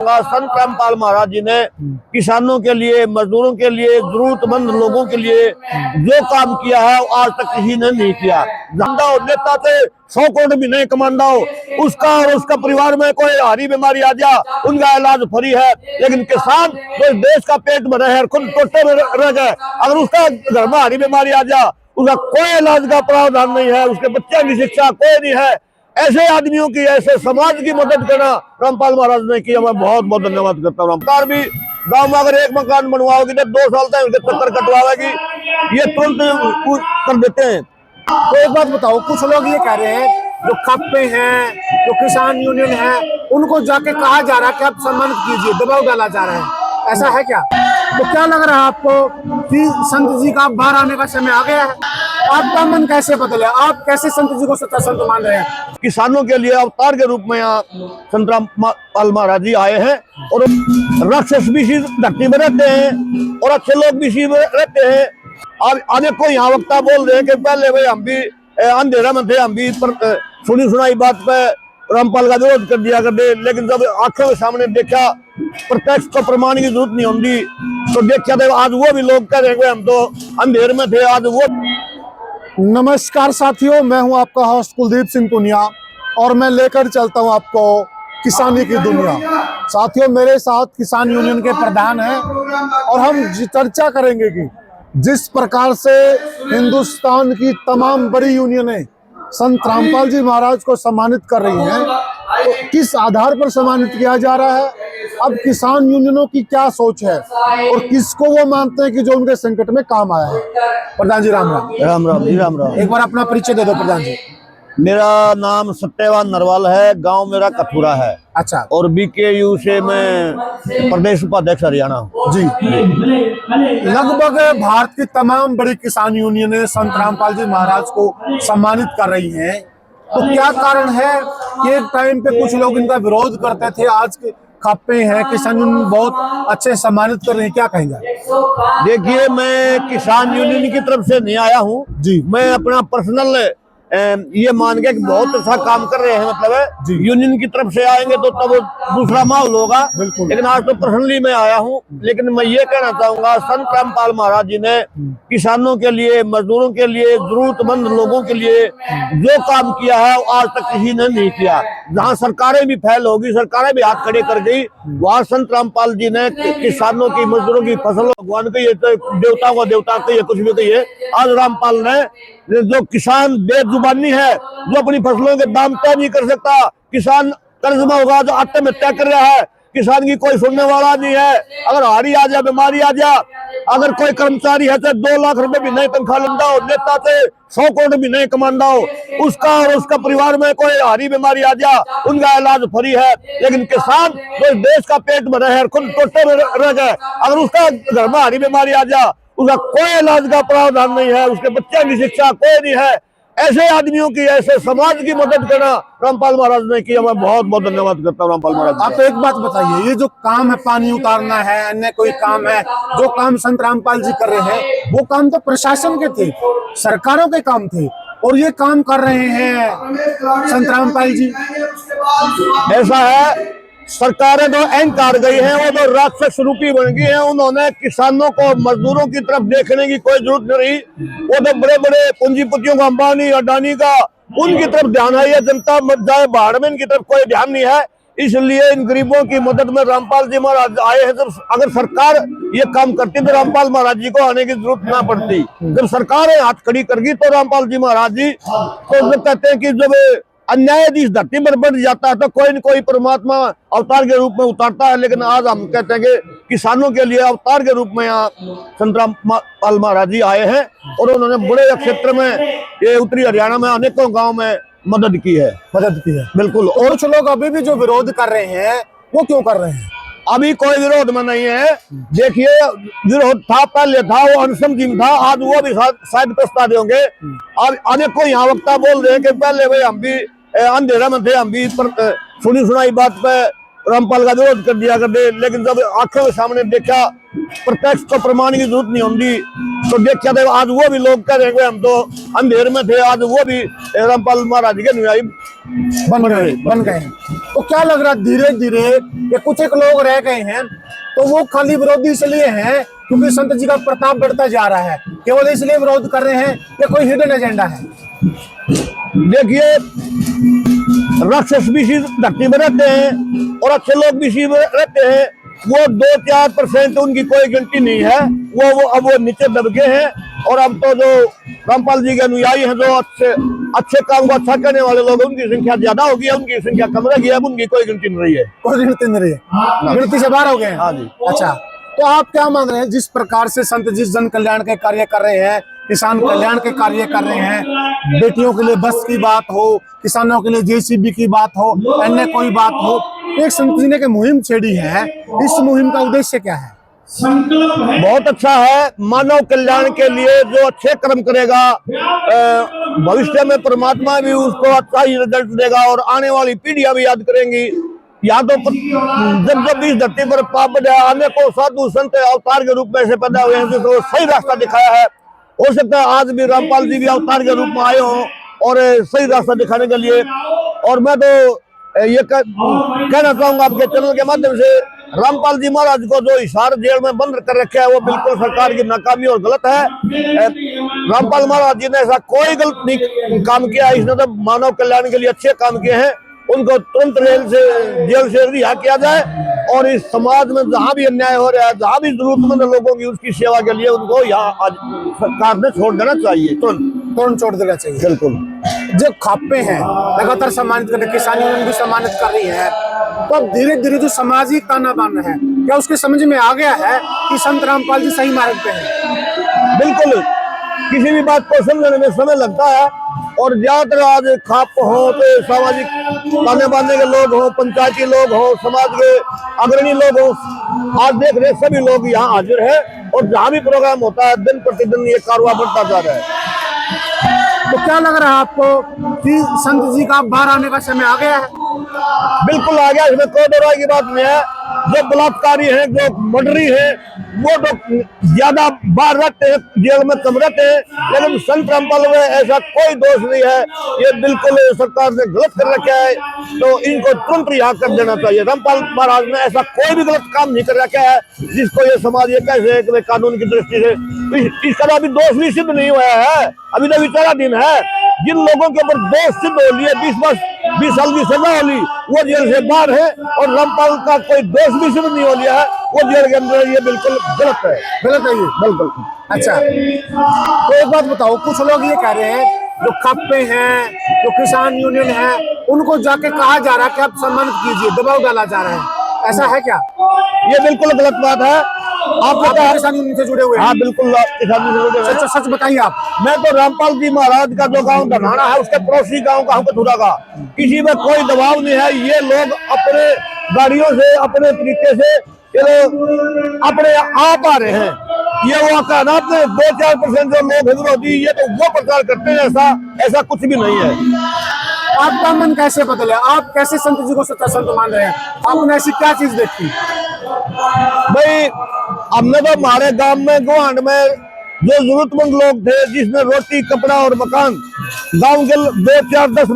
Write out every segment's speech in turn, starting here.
संत रामपाल महाराज जी ने किसानों के लिए, मजदूरों के लिए, जरूरतमंद लोगों के लिए जो काम किया है आज तक किसी ने नहीं किया। धंधा हो नेता से 100 करोड़ भी नहीं कमांदा हो, उसका और उसका परिवार में कोई हारी बीमारी आ जा, उनका इलाज फ्री है। लेकिन किसान जो देश का पेट भरा है, खुद टोटे में रह गए, अगर उसका घर में हारी बीमारी आ जा, उसका कोई इलाज का प्रावधान नहीं है, उसके बच्चे की शिक्षा कोई नहीं है। ऐसे आदमियों की, ऐसे समाज की मदद करना रामपाल महाराज ने किया। मैं बहुत बहुत धन्यवाद करता हूँ। सरकार भी गांव में अगर एक मकान बनवाओगी तो 2 साल तक उनके चक्कर कटवाएगी, ये तुरंत कर देते हैं। तो एक बात बताओ, कुछ लोग ये कह रहे हैं जो खप्पे हैं, जो किसान यूनियन है, उनको जाके कहा जा रहा है कि आप सम्मानित कीजिए, दबाव डाला जा रहा है, ऐसा है क्या? तो क्या लग रहा है आपको कि संत जी का बाहर आने का समय आ गया है? आपका मन कैसे बदले? आप कैसे संत जी को सच्चा संत मान रहे हैं? किसानों के लिए अवतार के रूप में यहाँ संत रामपाल महाराज जी आए हैं, और राक्षस भी इसी धरती में रहते हैं और अच्छे लोग भी इसी में रहते हैं। अब आगे कोई यहाँ वक्ता बोल रहे हैं कि पहले भाई हम भी अंधेरा में थे, हम भी सुनी सुनाई बात पे रामपाल का विरोध कर दिया करते, लेकिन जब आंखों के सामने देखा, प्रत्यक्ष तो प्रमाण की जरूरत नहीं होती, तो देखा तो आज वो भी लोग कह रहे हैं हम तो अंधेरे में थे, आज वो। नमस्कार साथियों, मैं हूं आपका होस्ट कुलदीप सिंह पुनिया और मैं लेकर चलता हूं आपको किसानी की दुनिया। साथियों, मेरे साथ किसान यूनियन के प्रधान हैं और हम चर्चा करेंगे कि जिस प्रकार से हिंदुस्तान की तमाम बड़ी यूनियनें संत रामपाल जी महाराज को सम्मानित कर रही हैं, तो किस आधार पर सम्मानित किया जा रहा है, अब किसान यूनियनों की क्या सोच है और किसको वो मानते हैं कि जो उनके संकट में काम आया है। प्रधान जी राम राम। राम राम जी, राम राम। एक बार अपना परिचय दे दो प्रधान जी। मेरा नाम सत्यवान नरवाल है, गांव मेरा कथुरा है। अच्छा। और बीकेयू से मैं प्रदेश उपाध्यक्ष हरियाणा हूँ जी। लगभग भारत की तमाम बड़ी किसान यूनियनें संत रामपाल जी महाराज को सम्मानित कर रही हैं, तो क्या कारण है कि एक टाइम पे कुछ लोग इनका विरोध करते थे, आज के खप्पे हैं, किसान यूनियन बहुत अच्छे सम्मानित कर रहे हैं, क्या कहेंगे? देखिए, मैं किसान यूनियन की तरफ से नहीं आया हूँ जी, मैं अपना पर्सनल ये मान के बहुत अच्छा काम कर रहे हैं, मतलब यूनियन की तरफ से आएंगे तो तब दूसरा माहौल होगा, लेकिन आज तो पर्सनली मैं आया हूँ। लेकिन मैं ये कहना चाहूंगा, संत रामपाल महाराज जी ने किसानों के लिए, मजदूरों के लिए, जरूरतमंद लोगों के लिए जो काम किया है आज तक किसी ने नहीं किया। जहाँ सरकारें भी फेल होगी, सरकारें भी हाथ खड़े कर गई, वहाँ संत रामपाल जी ने किसानों की, मजदूरों की, फसलों, भगवान कहिए, देवता को देवता कहिए, कुछ भी कहिए, आज रामपाल ने जो किसान बेजुबानी है, जो अपनी फसलों के दाम तय नहीं कर सकता, किसान कर्ज में होगा, जो आत्महत्या कर रहा है, किसान की कोई सुनने वाला नहीं है। अगर हारी आ जाए, बीमारी आ जाए, अगर कोई कर्मचारी है तो 2 लाख रुपए भी नहीं तनख्वाह लेंदा हो, नेता से 100 करोड़ भी नहीं कमांदा हो, उसका और उसका परिवार में कोई हारी बीमारी आ जा, उनका इलाज फ्री है। लेकिन किसान जो देश का पेट भरा है, खुद टोटे में रह गए, अगर उसका घर में हारी बीमारी आ जा, उसका कोई इलाज का प्रावधान नहीं है, उसके बच्चे की शिक्षा कोई नहीं है। ऐसे आदमियों की, ऐसे समाज की मदद करना रामपाल महाराज ने किया। मैं बहुत बहुत धन्यवाद करता हूँ रामपाल महाराज। आप एक बात बताइए, ये जो काम है, पानी उतारना है, अन्य कोई काम है, जो काम संत रामपाल जी कर रहे हैं, वो काम तो प्रशासन के थे, सरकारों के काम थे, और ये काम कर रहे हैं संत रामपाल जी। ऐसा है, सरकारें तो अहंकार गई हैं, वो तो राक्षस रूपी बन गई हैं, उन्होंने किसानों को, मजदूरों की तरफ देखने की कोई जरूरत नहीं रही। वो तो बड़े बड़े पूंजीपतियों का, अंबानी, अडानी का, उनकी तरफ ध्यान है, ये जनता मत जाए बाहर में, इनकी तरफ कोई ध्यान नहीं है। इसलिए इन गरीबों की मदद में रामपाल जी महाराज आए हैं। जब अगर सरकार ये काम करती तो रामपाल महाराज जी को आने की जरूरत ना पड़ती। जब सरकार हाथ खड़ी करगी तो रामपाल जी महाराज जी, तो कहते हैं कि जब अन्याय इस धरती पर बढ़ जाता है तो कोई न कोई परमात्मा अवतार के रूप में उतारता है। लेकिन आज हम कहते हैं कि किसानों के लिए अवतार के रूप में यहाँ संत रामपाल महाराज जी आए हैं, और उन्होंने बड़े क्षेत्र में, ये उत्तरी हरियाणा में अनेकों गांव में मदद की है। बिल्कुल। और कुछ लोग अभी भी जो विरोध कर रहे हैं, वो क्यों कर रहे हैं? अभी कोई विरोध में नहीं है। देखिए, विरोध था, पहले था, वो अनसमझी था, आज वो भी शायद पछताते होंगे। अब अनेकों यहाँ वक्ता बोल रहे हैं कि पहले भाई हम भी अंधेरा में थे, हम भी सुनी सुनाई बात पे रामपाल का विरोध कर दिया करते, लेकिन जब आंखों के सामने देखा, प्रत्यक्ष तो प्रमाण की जरूरत नहीं होती, तो देखा था आज वो भी लोग कह रहे हैं हम तो अंधेर में थे, आज वो भी रामपाल महाराज के अनुयायी बन गए हैं। तो क्या लग रहा है धीरे धीरे ये कुछ एक लोग रह गए हैं, तो वो खाली विरोधी इसलिए हैं क्योंकि संत जी का प्रताप बढ़ता जा रहा है, केवल इसलिए विरोध कर रहे हैं या कोई हिडन एजेंडा है? देखिए, राक्षस भी इसी धरती में रहते हैं और अच्छे लोग भी इसी में रहते हैं। वो 2-4% उनकी कोई गिनती नहीं है, अब वो नीचे दब गए हैं। और अब तो जो रामपाल जी के अनुयायी हैं, जो अच्छे काम को अच्छा करने वाले लोग, उनकी संख्या ज्यादा होगी, उनकी संख्या कम रह गई है, अब उनकी कोई गिनती नहीं रही है। कोई गिनती नहीं रही है, गिनती से बाहर हो गए हैं। हाँ जी। अच्छा, तो आप क्या मान रहे हैं जिस प्रकार से संत जी जन कल्याण के कार्य कर रहे हैं, किसान कल्याण के कार्य कर रहे हैं, बेटियों के लिए बस की बात हो, किसानों के लिए जेसीबी की बात हो, अन्य कोई बात हो, एक संत जी ने एक मुहिम छेड़ी है, इस मुहिम का उद्देश्य क्या है? बहुत अच्छा है। मानव कल्याण के लिए जो अच्छे कर्म करेगा, भविष्य में परमात्मा भी उसको अच्छा ही रिजल्ट देगा और आने वाली पीढ़ियां भी याद करेंगी। या तो जब इस धरती पर पाप आने को साधु संत अवतार के रूप में से पैदा हुए हैं, जिसको सही रास्ता दिखाया है। हो सकता है आज भी रामपाल जी भी अवतार के रूप में आए हों और सही रास्ता दिखाने के लिए। और मैं तो ये कहना चाहूंगा आपके चैनल के माध्यम से, रामपाल जी महाराज को जो हिसार जेल में बंद कर रखे है, वो बिल्कुल सरकार की नाकामी और गलत है। रामपाल महाराज जी ने ऐसा कोई गलत नहीं काम किया, इसने तो मानव कल्याण के लिए अच्छे काम किए हैं। उनको तुरंत जेल से रिहा किया जाए और इस समाज में जहाँ भी अन्याय हो रहा है, जहाँ भी जरूरतमंद लोगों की उसकी सेवा के लिए उनको यहाँ सरकार ने छोड़ देना चाहिए, तुरंत छोड़ देना चाहिए। बिल्कुल। जो खापे हैं लगातार सम्मानित कर रहे, किसान यूनियन भी सम्मानित कर रही है, तो अब धीरे धीरे जो सामाजिक ताना बाना है, क्या उसके समझ में आ गया है कि संत रामपाल जी सही मार्ग पे हैं? बिल्कुल, किसी भी बात को समझने में समय लगता है और ज्यादातर आज खाप हो तो सामाजिक ताने बांधने के लोग हो, पंचायती लोग हो, समाज के अग्रणी लोग हो, आज देख रहे सभी लोग यहाँ हाजिर है और जहाँ भी प्रोग्राम होता है दिन प्रतिदिन ये कारवां बढ़ता जा रहा है। तो क्या लग रहा है आपको कि संत जी का बाहर आने का समय आ गया है? बिल्कुल आ गया, इसमें कोई डराई की बात नहीं है। जो बलात्कारी हैं, जो मर्डरी हैं, वो तो ज्यादा बाहर रहते हैं, जेल में कम रहते हैं, लेकिन संत रामपाल में ऐसा कोई दोष नहीं है। ये बिल्कुल सरकार ने गलत कर रखा है, तो इनको तुरंत रिहा कर देना चाहिए। रामपाल महाराज ने ऐसा कोई भी गलत काम नहीं कर रखा है जिसको ये समाज ये कैसे है कि कानून की दृष्टि से इसका अभी दोष भी सिद्ध नहीं हुआ है, अभी तो विचाराधीन है। जिन लोगों के ऊपर दोष सिद्ध हो लिए, 20 साल की सजा हो ली, वो जेल से बाहर है और रामपाल का कोई दोष भी सिद्ध नहीं हो लिया है, वो जेल के अंदर। ये बिल्कुल गलत है, गलत है ये, बिल्कुल। अच्छा, तो एक बात बताओ, कुछ लोग ये कह रहे हैं जो खापे हैं, जो किसान यूनियन है, उनको जाके कहा जा रहा है कि आप सम्मानित कीजिए, दबाव डाला जा रहा है, ऐसा है क्या? ये बिल्कुल गलत बात है। आप किसान यूनियन से जुड़े हुए हैं? हाँ बिल्कुल, किसान यूनियन से जुड़े हुए हैं। सच बताइए आप। मैं तो रामपाल जी महाराज का जो गांव धनाना है, उसके पड़ोसी गांव का हूँ, कथुरा का। किसी में कोई दबाव नहीं है। ये लोग अपने गाड़ियों से, अपने तरीके से अपने आप आ रहे हैं। ये वो कहना 2-4% जो लोग विरोधी, ये तो वो प्रचार करते हैं, ऐसा कुछ भी नहीं है। आपका मन कैसे बदला? आप कैसे संत जी को सच्चा संत मान रहे हैं? आपने ऐसी क्या चीज देखी? भाई, हमने तो हमारे गांव में, गुआंढ में जो जरूरतमंद लोग थे, जिसमें रोटी, कपड़ा और मकान, गांव के 2-4-10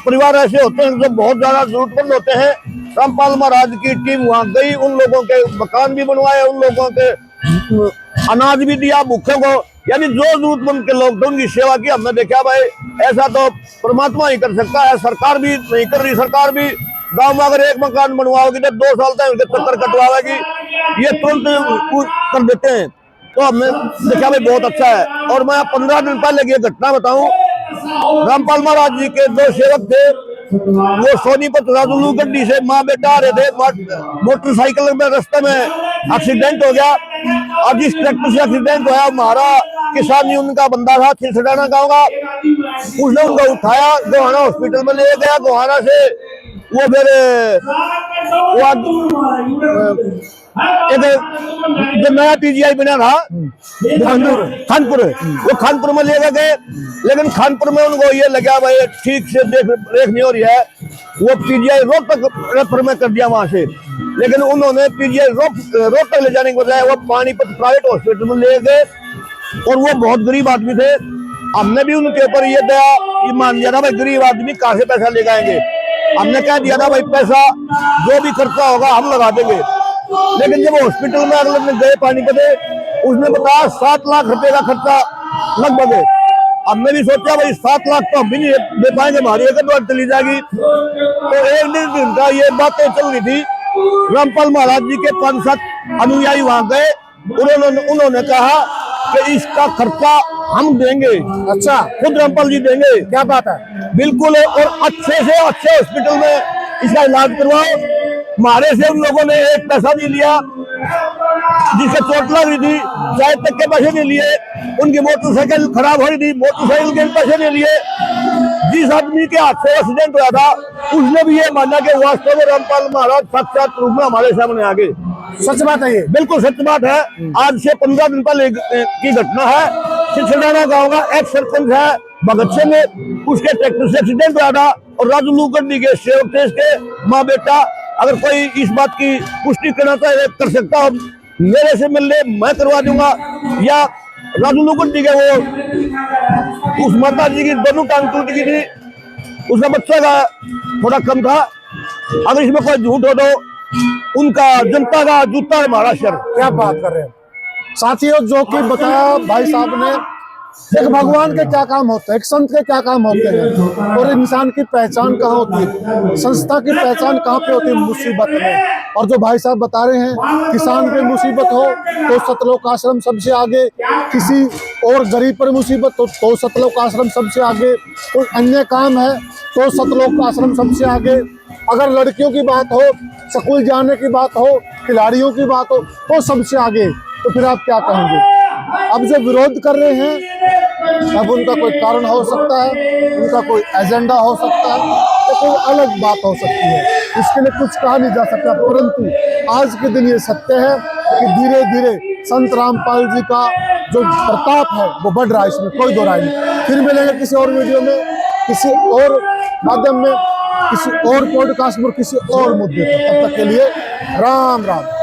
परिवार ऐसे होते हैं जो बहुत ज्यादा जरूरतमंद होते हैं। रामपाल महाराज की टीम वहां गई, उन लोगों के मकान भी बनवाए, उन लोगों के अनाज भी दिया भूखे को, यानी जो जरूरतमंद के लोग थे उनकी सेवा की। हमने देखा भाई ऐसा तो परमात्मा ही कर सकता है, सरकार भी नहीं कर रही। सरकार भी गांव में अगर एक मकान बनवाओगी तो 2 साल तक उनके चक्कर कटवाएगी, ये तुरंत कर देते हैं। तो हमने देखा भाई बहुत अच्छा है। और मैं 15 दिन पहले की घटना बताऊं, रामपाल महाराज जी के 2 सेवक थे, वो सोनीपत राजुलू गड्डी से माँ बेटा आ रहे थे, मोटरसाइकिल में रास्ते में एक्सीडेंट हो गया। और जिस ट्रैक्टर से एक्सीडेंट हुआ, हमारा किसान यूनियन का बंदा था, छिलसडाना गाँव का, उसने उनको उठाया, गोहाना हॉस्पिटल में ले गया। गोहाना से वो फिर एक जो नया पीजीआई बना था खानपुर, वो खानपुर में ले गए, लेकिन खानपुर में उनको ये लगा भाई ठीक से देख नहीं हो रही है, वो पीजीआई रोहतक रेफर में कर दिया वहां से। लेकिन उन्होंने पीजीआई रोहतक ले जाने के बजाय वो पानीपत प्राइवेट हॉस्पिटल में ले गए और वो बहुत गरीब आदमी थे। हमने भी उनके ऊपर ये दया ये मान लिया था, भाई गरीब आदमी कहाँ से पैसा लेके आएंगे। हमने कह दिया था भाई पैसा जो भी खर्चा होगा हम लगा देंगे। लेकिन जब हॉस्पिटल में अगले दिन गए पानीपत, उसने बताया 7 लाख रुपए का खर्चा लगभग है। हमने भी सोचा भाई 7 लाख तो हम भी नहीं दे पाएंगे, हमारी एक बार चली जाएगी। तो एक दिन का ये बातें चल रही थी। रामपाल महाराज जी के 5-7 अनुयायी वहां गए, उन्होंने कहा कि इसका खर्चा हम देंगे। अच्छा, खुद रामपाल जी देंगे। क्या बात है। बिल्कुल, और अच्छे से अच्छे हॉस्पिटल में इसका इलाज करवाओ। हमारे से उन लोगों ने एक पैसा नहीं लिया, जिसे चोट लग रही थी चाय तक के पैसे नहीं लिए। उनकी मोटरसाइकिल खराब हो रही थी, मोटरसाइकिल के पैसे नहीं लिए। जिस आदमी के हाथ से एक्सीडेंट हुआ था उसने भी ये माना कि वास्तव में रामपाल महाराज साक्षात रूप में हमारे सामने आ गए। सच बात है ये, बिल्कुल सच बात है। आज से 15 दिन पहले की घटना है। सिरसडाना गांव का एक सरपंच है भगत सिंह, उसके ट्रैक्टर से एक्सीडेंट हुआ था और राजू लूकंडी के सेवक थे इसके माँ बेटा। अगर कोई इस बात की पुष्टि करना चाहे कर सकता हो, मेरे से मिल ले, मैं करवा दूंगा। या राजू लूकंडी के वो उस माता जी की दोनों टांग टूट गई थी, उसका बच्चा का थोड़ा कम था। अगर इसमें कोई झूठ हो तो उनका जनता का जूता है हमारा शर। क्या बात कर रहे हैं साथियों। जो कि बताया भाई साहब ने, एक भगवान के क्या काम होते हैं, एक संत के क्या काम होते हैं, और इंसान की पहचान कहाँ होती है, संस्था की पहचान कहाँ पे होती है, मुसीबत में। और जो भाई साहब बता रहे हैं, किसान पे मुसीबत हो तो सतलोक आश्रम सबसे आगे, किसी और गरीब पर मुसीबत हो तो सतलोक आश्रम सबसे आगे, कोई अन्य काम है तो सतलोक आश्रम सबसे आगे। अगर लड़कियों की बात हो, स्कूल जाने की बात हो, खिलाड़ियों की बात हो तो सबसे आगे। तो फिर आप क्या कहेंगे। अब जो विरोध कर रहे हैं, अब उनका कोई कारण हो सकता है, उनका कोई एजेंडा हो सकता है, या कोई अलग बात हो सकती है, इसके लिए कुछ कहा नहीं जा सकता। परंतु आज के दिन ये सत्य है कि धीरे धीरे संत रामपाल जी का जो प्रताप है वो बढ़ रहा है, इसमें कोई दो राय नहीं। फिर मिलेंगे किसी और वीडियो में, किसी और माध्यम में, किसी और पॉडकास्ट में, किसी और मुद्दे पर। तब तक के लिए राम राम।